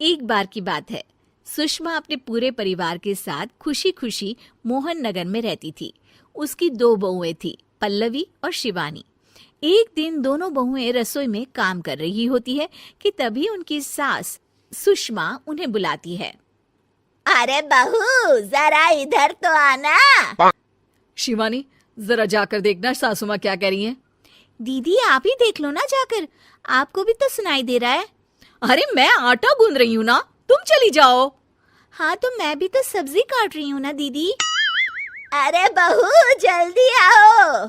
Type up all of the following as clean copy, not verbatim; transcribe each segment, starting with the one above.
एक बार की बात है, सुषमा अपने पूरे परिवार के साथ खुशी खुशी मोहन नगर में रहती थी। उसकी 2 बहुएं थी, पल्लवी और शिवानी। एक दिन दोनों बहुएं रसोई में काम कर रही होती है कि तभी उनकी सास सुषमा उन्हें बुलाती है। अरे बहू, जरा इधर तो आना। शिवानी, जरा जाकर देखना सासू माँ क्या कह रही हैं। दीदी आप ही देख लो ना जाकर, आपको भी तो सुनाई दे रहा है। अरे मैं आटा गूंद रही हूँ ना, तुम चली जाओ। हाँ तो मैं भी तो सब्जी काट रही हूँ ना दीदी। अरे बहू जल्दी आओ।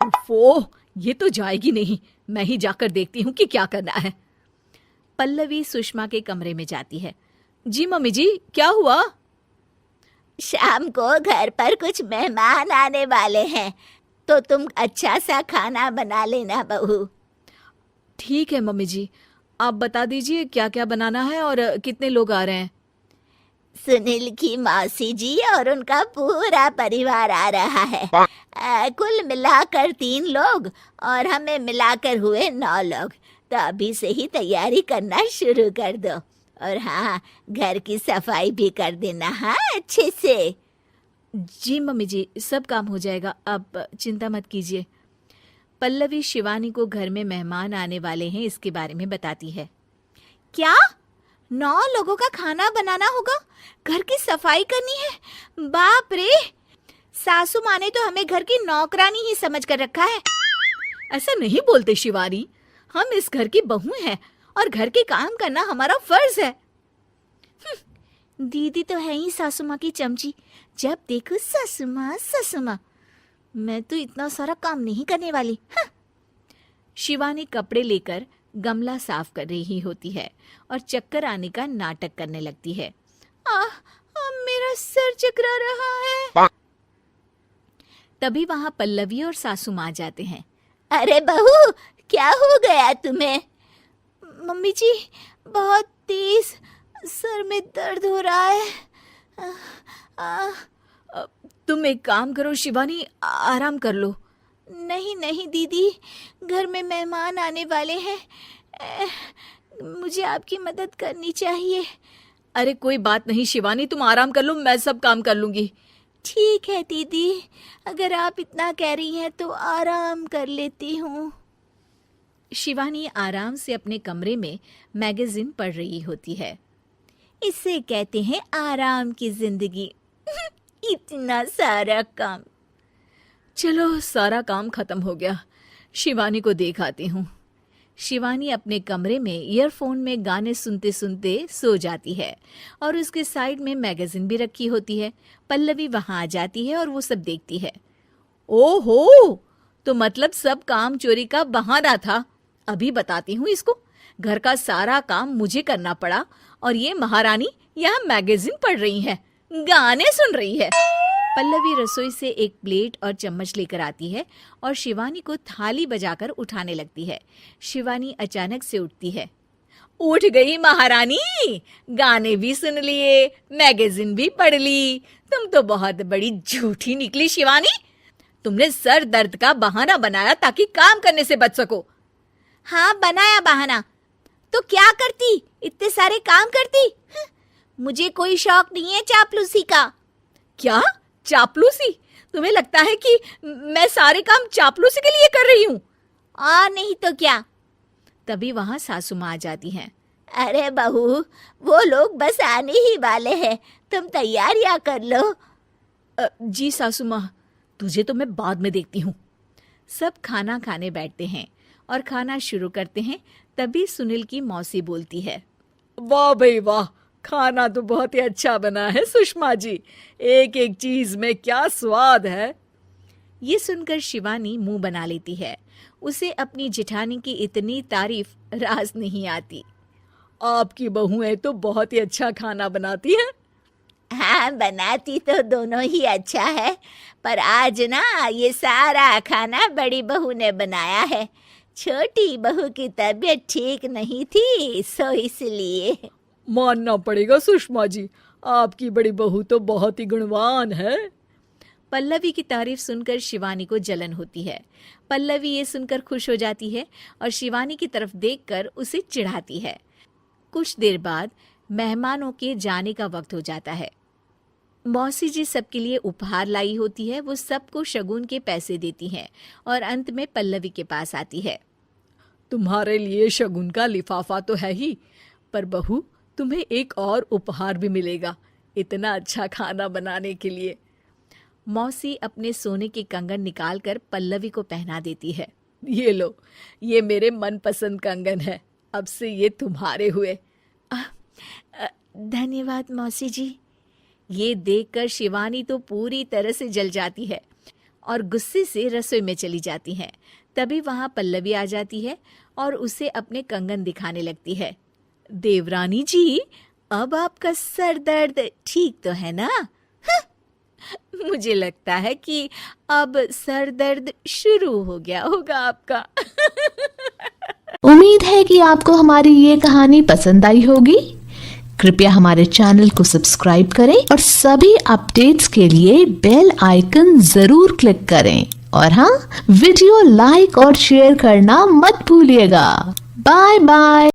ओफो, ये तो जाएगी नहीं। मैं ही जाकर देखती हूँ कि क्या करना है। पल्लवी सुषमा के कमरे में जाती है। जी मम्मी जी, क्या हुआ? शाम को घर पर कुछ मेहमान आने वाले हैं, तो तुम अच्छा सा खाना बना लेना बहू। ठीक है मम्मी जी, आप बता दीजिए क्या क्या बनाना है और कितने लोग आ रहे हैं। सुनील की मौसी जी और उनका पूरा परिवार आ रहा है। कुल मिलाकर 3 लोग और हमें मिलाकर हुए 9 लोग। तो अभी से ही तैयारी करना शुरू कर दो। और हाँ, घर की सफाई भी कर देना, हाँ अच्छे से। जी मम्मी जी, सब काम हो जाएगा, आप चिंता मत कीजिए। पल्लवी शिवानी को घर में मेहमान आने वाले हैं इसके बारे में बताती है। क्या 9 लोगों का खाना बनाना होगा, घर की सफाई करनी है? बाप रे, सासू माँ ने तो हमें घर की नौकरानी ही समझ कर रखा है। ऐसा नहीं बोलते शिवानी, हम इस घर की बहू हैं और घर के काम करना हमारा फर्ज है। दीदी तो है ही सासू माँ की चमची, जब देखो सासू माँ सासू माँ। मैं तो इतना सारा काम नहीं करने वाली। शिवानी कपड़े लेकर गमला साफ कर रही होती है और चक्कर आने का नाटक करने लगती है। मेरा सर चकरा रहा है। तभी वहां पल्लवी और सासू माँ जाते हैं। अरे बहू, क्या हो गया तुम्हें? मम्मी जी, बहुत तेज सर में दर्द हो रहा है। तुम एक काम करो शिवानी, आराम कर लो। नहीं नहीं दीदी, घर में मेहमान आने वाले हैं, मुझे आपकी मदद करनी चाहिए। अरे कोई बात नहीं शिवानी, तुम आराम कर लो, मैं सब काम कर लूंगी। ठीक है दीदी, अगर आप इतना कह रही हैं तो आराम कर लेती हूँ। शिवानी आराम से अपने कमरे में मैगजीन पढ़ रही होती है। इसे कहते हैं आराम की जिंदगी। इतना सारा काम। चलो सारा काम खत्म हो गया, शिवानी को देख आती हूँ। शिवानी अपने कमरे में ईयरफोन में गाने सुनते सुनते सो जाती है और उसके साइड में मैगजीन भी रखी होती है। पल्लवी वहां आ जाती है और वो सब देखती है। ओहो, तो मतलब सब काम चोरी का बहाना था। अभी बताती हूँ इसको। घर का सारा काम मुझे करना पड़ा और ये महारानी यहाँ मैगजीन पढ़ रही है, गाने सुन रही है। पल्लवी रसोई से एक प्लेट और चम्मच लेकर आती है और शिवानी को थाली बजाकर उठाने लगती है। शिवानी अचानक से उठती है। उठ गई महारानी, गाने भी सुन लिए, मैगजीन भी पढ़ ली। तुम तो बहुत बड़ी झूठी निकली शिवानी। तुमने सर दर्द का बहाना बनाया ताकि काम करने से बच सको। हाँ बनाया बहाना, तो क्या करती, इतने सारे काम करती। मुझे कोई शौक नहीं है चापलूसी का। क्या चापलूसी? तुम्हें लगता है कि मैं सारे काम चापलूसी के लिए कर रही हूँ? नहीं तो क्या। तभी वहां सासू माँ आ जाती हैं। अरे बहू, वो लोग बस आने ही वाले हैं, तुम तैयारियां कर लो। जी सासू माँ, तुझे तो मैं बाद में देखती हूँ। सब खाना खाने बैठते हैं और खाना शुरू करते हैं। तभी सुनील की मौसी बोलती है। वाह भाई वाह, खाना तो बहुत ही अच्छा बना है सुषमा जी, एक एक चीज में क्या स्वाद है। ये सुनकर शिवानी मुंह बना लेती है। उसे अपनी जेठानी की इतनी तारीफ रास नहीं आती। आपकी बहुएं तो बहुत ही अच्छा खाना बनाती हैं। हाँ, बनाती तो दोनों ही अच्छा है, पर आज ना ये सारा खाना बड़ी बहू ने बनाया है। छोटी बहू की तबीयत ठीक नहीं थी, सो इसलिए। मानना पड़ेगा सुषमा जी, आपकी बड़ी बहू तो बहुत ही गुणवान है। पल्लवी की तारीफ सुनकर शिवानी को जलन होती है। पल्लवी ये सुनकर खुश हो जाती है और शिवानी की तरफ देखकर उसे चिढ़ाती है। कुछ देर बाद मेहमानों के जाने का वक्त हो जाता है। मौसी जी सबके लिए उपहार लाई होती है। वो सबको शगुन के पैसे देती हैं और अंत में पल्लवी के पास आती है। तुम्हारे लिए शगुन का लिफाफा तो है ही, पर बहू तुम्हें एक और उपहार भी मिलेगा इतना अच्छा खाना बनाने के लिए। मौसी अपने सोने के कंगन निकालकर पल्लवी को पहना देती है। ये लो, ये मेरे मनपसंद कंगन है, अब से ये तुम्हारे हुए। धन्यवाद मौसी जी। ये देखकर शिवानी तो पूरी तरह से जल जाती है और गुस्से से रसोई में चली जाती है। तभी वहां पल्लवी आ जाती है और उसे अपने कंगन दिखाने लगती है। देवरानी जी, अब आपका सर दर्द ठीक तो है ना? मुझे लगता है कि अब सर दर्द शुरू हो गया होगा आपका। उम्मीद है कि आपको हमारी ये कहानी पसंद आई होगी। कृपया हमारे चैनल को सब्सक्राइब करें और सभी अपडेट्स के लिए बेल आइकन जरूर क्लिक करें। और हाँ, वीडियो लाइक और शेयर करना मत भूलिएगा। Bye bye.